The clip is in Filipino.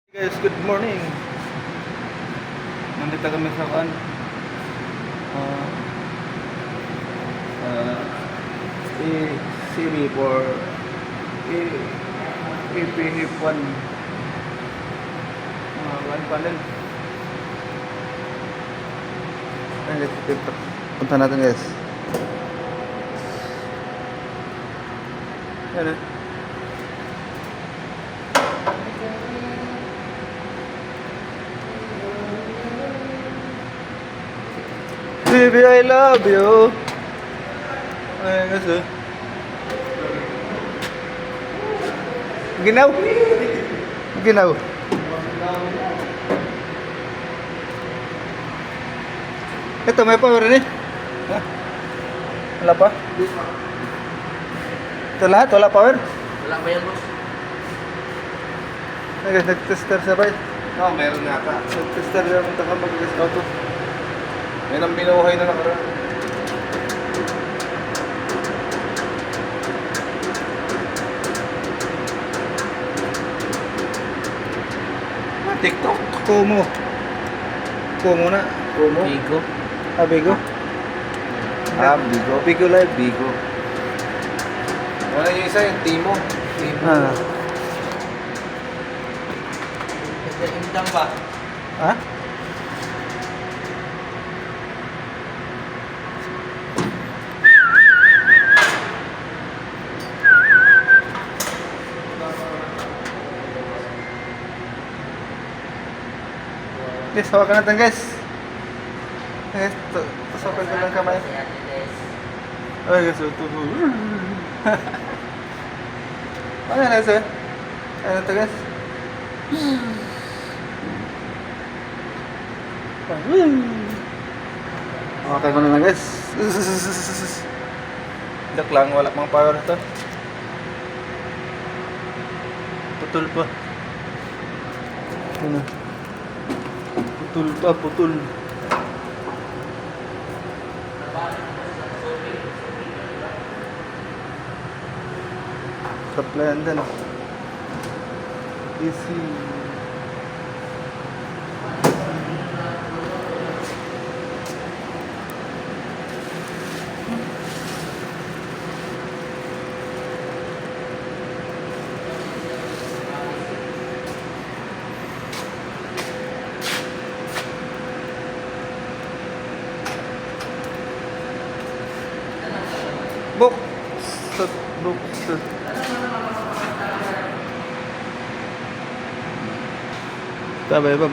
Guys, good morning. Nandito kami sa kan. Siri for PPF1 one panel. Punta natin guys. Yan eh. Baby, I love you. Ayan guys eh. Ginaw. Ginaw. Ito may power rin eh. Ha? Wala pa? Ito lahat? Wala power? Wala pa yan, boss. Ay guys, nag-tester sabay. Oo, meron nga ka. Nag-tester na punta ka mag-gas auto. Yan ang binuhay na nakaraan. TikTok. Kumo. Kumo na. Kumo. Bigo. Ah, Bigo. Bigo. Bigo Live. Bigo. Wala yung isa, yung Timo. Timo. Ah. Indang ba? Ha? Guys, hawakan natin guys. Guys, tusokin ko lang kamay. Ay guys, ito. Ano na guys? Ano to guys? Hawakan ko na lang guys. Joke lang, wala pang power ito. Putol pa. Ano? Putol pa, putol. Saplayan din. Easy. Bukset, bukset. Bye bye.